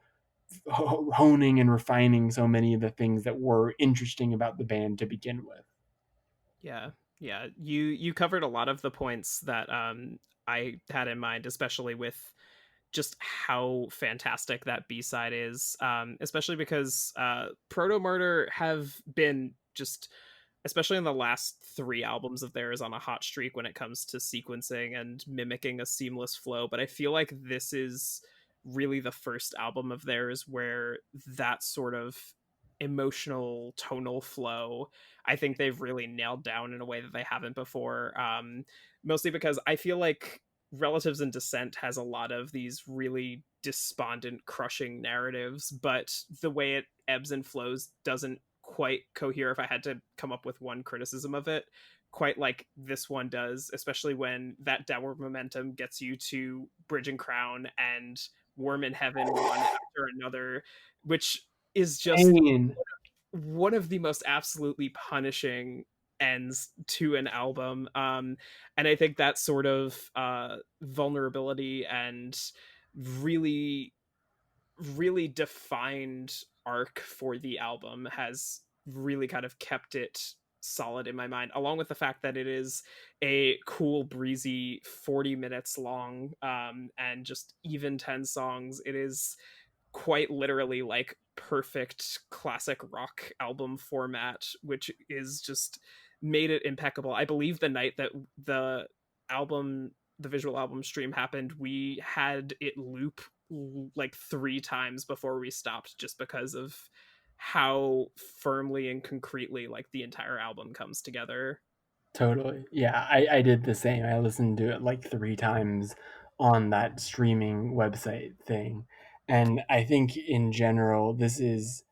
honing and refining so many of the things that were interesting about the band to begin with. Yeah. You covered a lot of the points that I had in mind, especially with just how fantastic that B-side is, especially because Protomartyr have been just, especially in the last 3 albums of theirs, on a hot streak when it comes to sequencing and mimicking a seamless flow. But I feel like this is really the first album of theirs where that sort of emotional tonal flow, I think they've really nailed down in a way that they haven't before. Mostly because I feel like Relatives in Descent has a lot of these really despondent, crushing narratives, but the way it ebbs and flows doesn't quite cohere, if I had to come up with one criticism of it, quite like this one does, especially when that downward momentum gets you to Bridge and Crown and Worm in Heaven one after another, which is just one of the most absolutely punishing ends to an album. And I think that sort of vulnerability and really defined arc for the album has really kind of kept it solid in my mind, along with the fact that it is a cool, breezy 40 minutes long, and just even 10 songs. It is quite literally like perfect classic rock album format, which is just made it impeccable. I believe the night that the visual album stream happened, we had it loop like 3 times before we stopped, just because of how firmly and concretely like the entire album comes together. Totally. Yeah, I did the same. I listened to it like 3 times on that streaming website thing. And I think in general, this is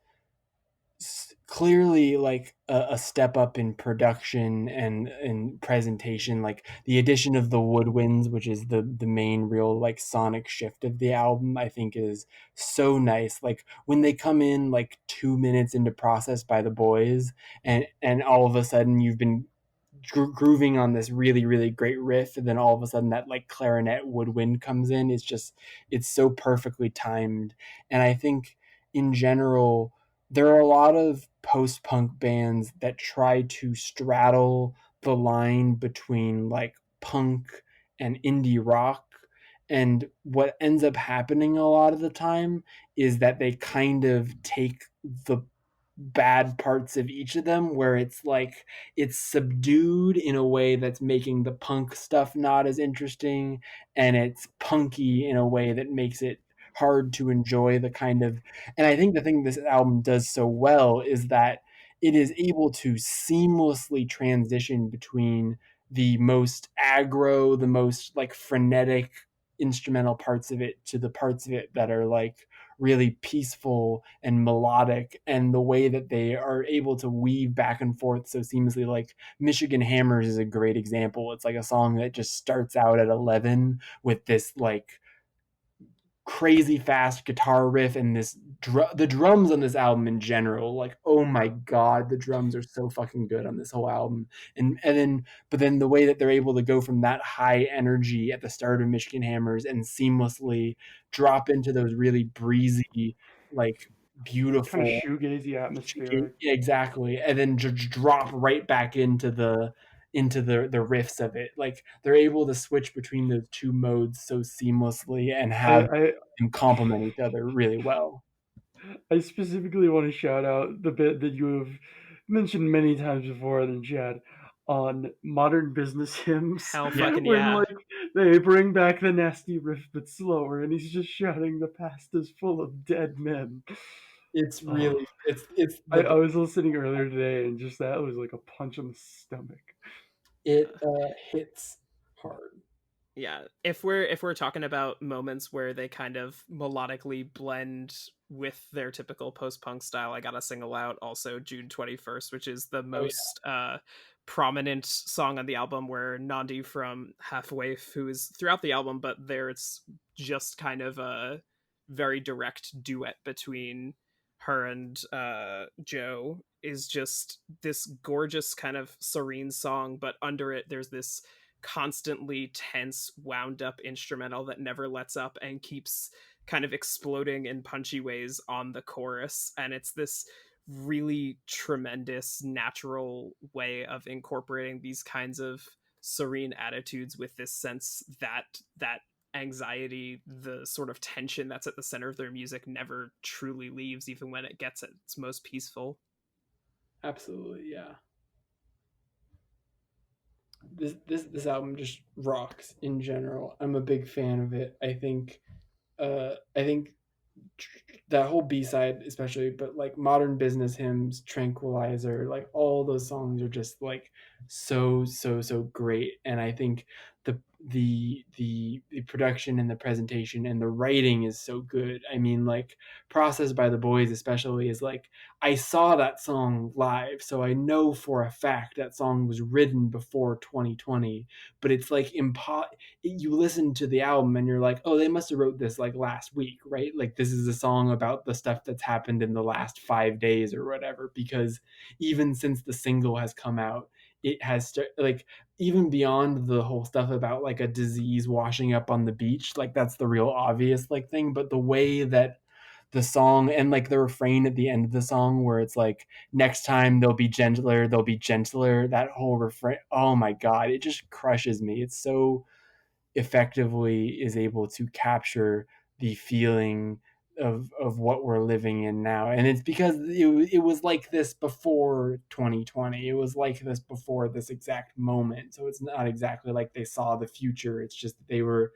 clearly like a step up in production and in presentation. Like the addition of the woodwinds, which is the main real like sonic shift of the album, I think is so nice. Like when they come in like 2 minutes into Process by the Boys, and all of a sudden you've been grooving on this really really great riff, and then all of a sudden that like clarinet woodwind comes in. It's so perfectly timed. And I think in general there are a lot of post-punk bands that try to straddle the line between like punk and indie rock, and what ends up happening a lot of the time is that they kind of take the bad parts of each of them, where it's like it's subdued in a way that's making the punk stuff not as interesting, and it's punky in a way that makes it hard to enjoy the kind of. And I think the thing this album does so well is that it is able to seamlessly transition between the most aggro, the most like frenetic instrumental parts of it to the parts of it that are like really peaceful and melodic, and the way that they are able to weave back and forth so seamlessly. Like Michigan Hammers is a great example. It's like a song that just starts out at 11 with this like crazy fast guitar riff and this the drums on this album in general, like, oh my god, the drums are so fucking good on this whole album. But then the way that they're able to go from that high energy at the start of Michigan Hammers and seamlessly drop into those really breezy, like, Kind of beautiful, shoegazy atmospheric. exactly, and then just drop right back into the riffs of it. Like, they're able to switch between those two modes so seamlessly and have I, them complement each other really well. I specifically want to shout out the bit that you have mentioned many times before in chat on modern business hymns. Hell Yeah. fucking When yeah. like they bring back the nasty riff but slower, and he's just shouting, "The past is full of dead men." It's Oh. really it's I the was listening earlier today, and just that was like a punch in the stomach. it hits hard. Yeah, if we're talking about moments where they kind of melodically blend with their typical post-punk style, I gotta single out also June 21st, which is the most prominent song on the album, where Nandi from Halfwave, who is throughout the album, but there it's just kind of a very direct duet between her and Joe, is just this gorgeous kind of serene song, but under it there's this constantly tense, wound up instrumental that never lets up and keeps kind of exploding in punchy ways on the chorus. And it's this really tremendous, natural way of incorporating these kinds of serene attitudes with this sense that anxiety, the sort of tension that's at the center of their music, never truly leaves, even when it gets at its most Absolutely, yeah. This album just rocks in general. I'm a big fan of it. I think that whole B-side especially, but like Modern Business Hymns, Tranquilizer, like all those songs are just like so great. And I think the production and the presentation and the writing is so good. I mean, like, Processed by the Boys especially is like, I saw that song live, so I know for a fact that song was written before 2020, but it's like you listen to the album and you're like, oh, they must have wrote this like last week, right? Like, this is a song about the stuff that's happened in the last 5 days or whatever, because even since the single has come out, it has like, even beyond the whole stuff about like a disease washing up on the beach, like, that's the real obvious like thing, but the way that the song and like the refrain at the end of the song where it's like, next time they'll be gentler, that whole refrain, oh my god, it just crushes me. It's so effectively is able to capture the feeling of what we're living in now. And it's because it was like this before 2020. It was like this before this exact moment. So it's not exactly like they saw the future. It's just that they were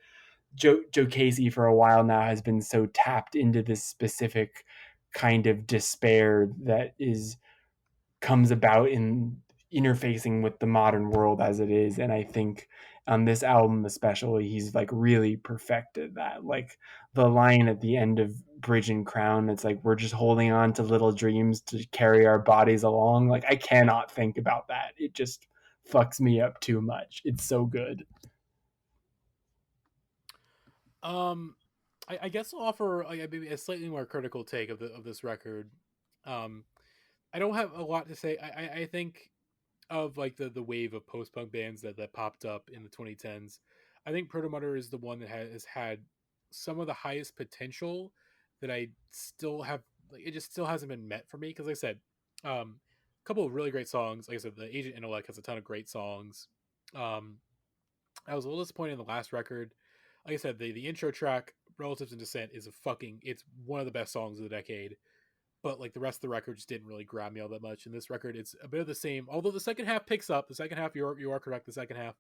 Joe Casey for a while now has been so tapped into this specific kind of despair that comes about in interfacing with the modern world as it is. And I think on this album especially, he's like really perfected that. Like, the line at the end of Bridge and Crown, it's like, we're just holding on to little dreams to carry our bodies along. Like, I cannot think about that. It just fucks me up too much. It's so good. I guess I'll offer like maybe a slightly more critical take of this record. I don't have a lot to say. I think of like the wave of post punk bands that popped up in the 2010s. I think Protomartyr is the one that has had some of the highest potential that I still have. Like, it just still hasn't been met for me, because like I said, a couple of really great songs. Like I said, the Agent Intellect has a ton of great songs. I was a little disappointed in the last record. Like I said, the intro track, Relatives in Descent, is it's one of the best songs of the decade. But like the rest of the record just didn't really grab me all that much. And this record, it's a bit of the same. Although the second half picks up. The second half, you are correct. The second half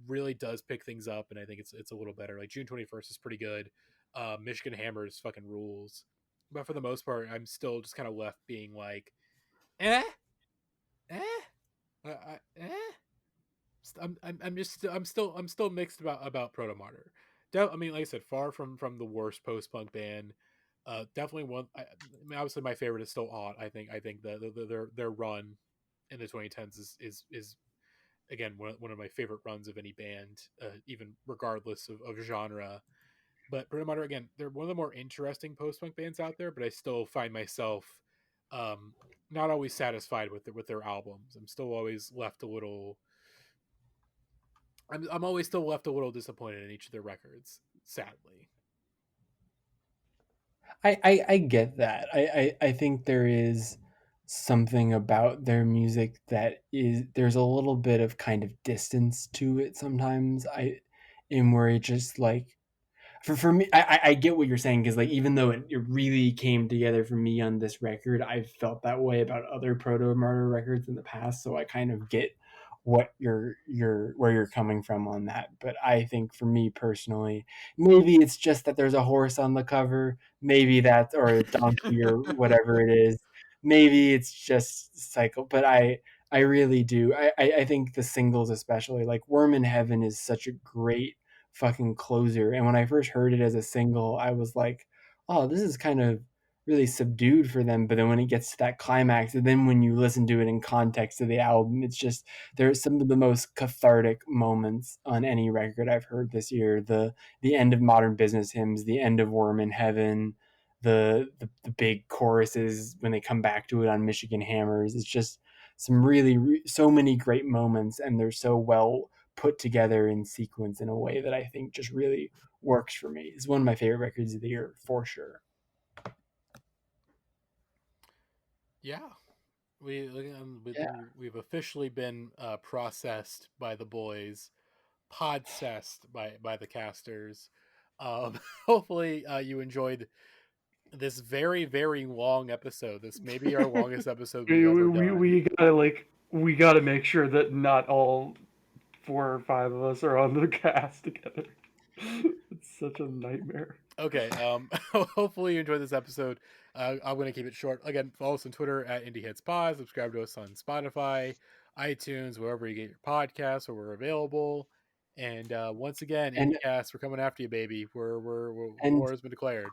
really does pick things up, and I think it's a little better. Like June 21st is pretty good. Michigan Hammers fucking rules. But for the most part, I'm still just kind of left being like, eh, eh, eh. I'm still mixed about Protomartyr. I mean, like I said, far from the worst post punk band. Definitely one. I mean, obviously, my favorite is still Ought. I think their run in the 2010s is again one of my favorite runs of any band, even regardless of genre. But Protomartyr, again, they're one of the more interesting post-punk bands out there, but I still find myself not always satisfied with their albums. I'm still always left a little. I'm always still left a little disappointed in each of their records, sadly. I get that. I think there is something about their music that is there's a little bit of kind of distance to it sometimes. In where it just like for me, I get what you're saying because like even though it really came together for me on this record, I've felt that way about other Protomartyr records in the past, so I kind of get what where you're coming from on that. But I think for me personally, maybe it's just that there's a horse on the cover, maybe that or a donkey or whatever it is. Maybe it's just cycle, but I really do. I think the singles especially like Worm in Heaven is such a great fucking closer. And when I first heard it as a single, I was like, oh, this is kind of really subdued for them. But then when it gets to that climax, and then when you listen to it in context of the album, it's just there's some of the most cathartic moments on any record I've heard this year. The end of Modern Business Hymns, the end of Worm in Heaven, the big choruses when they come back to it on Michigan Hammers. It's just some really so many great moments, and they're so well put together in sequence in a way that I think just really works for me. It's one of my favorite records of the year for sure. Yeah, we've officially been processed by the boys, podcessed by the casters. Hopefully, you enjoyed this very very long episode. This may be our longest episode we've ever done. We gotta make sure that not all 4 or 5 of us are on the cast together. It's such a nightmare. Okay. Hopefully you enjoyed this episode. I'm going to keep it short. Again, follow us on Twitter at Indieheads Pod. Subscribe to us on Spotify, iTunes, wherever you get your podcasts, or we're available. And once again, Indiecast, we're coming after you, baby. War has been declared.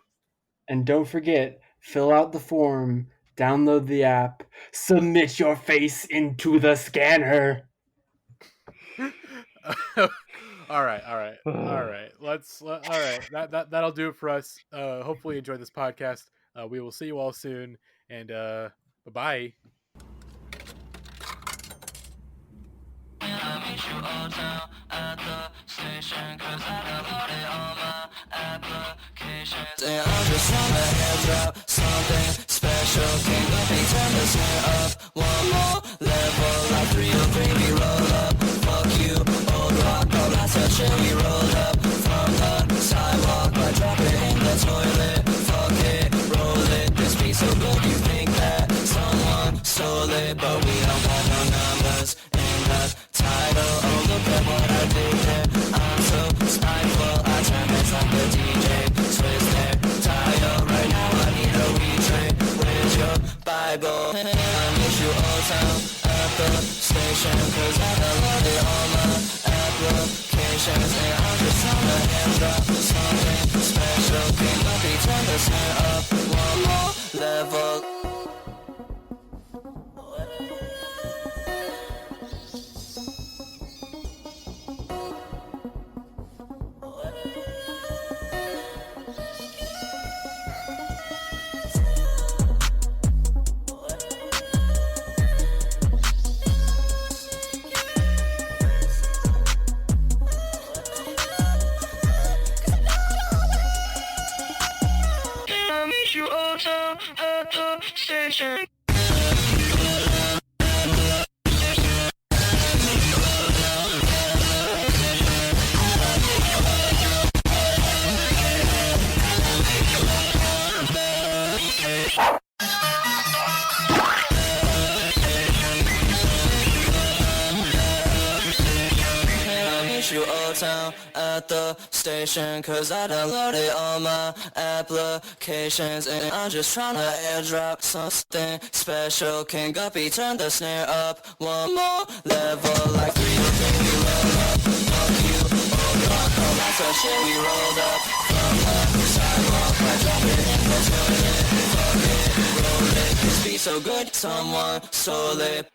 And don't forget, fill out the form, download the app, submit your face into the scanner. All right. That'll do it for us. Hopefully you enjoyed this podcast. We will see you all soon, and bye-bye. And I'm just on the head drop, something special. Can't let me turn the snare up. One more level, like 303, we roll up. Fuck you, old rock, oh that's a chill, we rolled up. From the sidewalk, I drop it in the toilet. Fuck it, roll it, this beat so good you think that someone stole it. But we don't got no numbers in the title. Oh look at what I did there, I'm so spiteful. I turn this like a DJ. Bible. I miss you all time at the station, cause I downloaded all my applications. And I'm just on the hand drop, something special. Can't let me turn the snare up one more level. At the station. You all town at the station, cause I downloaded all my applications. And I'm just trying to airdrop something special. King Guppy, turn the snare up one more level, like 3 we roll up. Fuck you, old rock, oh that's a shit we rolled up. From the sidewalk, I drop it in the toilet. Fuck it, roll it, this beat so good, someone stole it.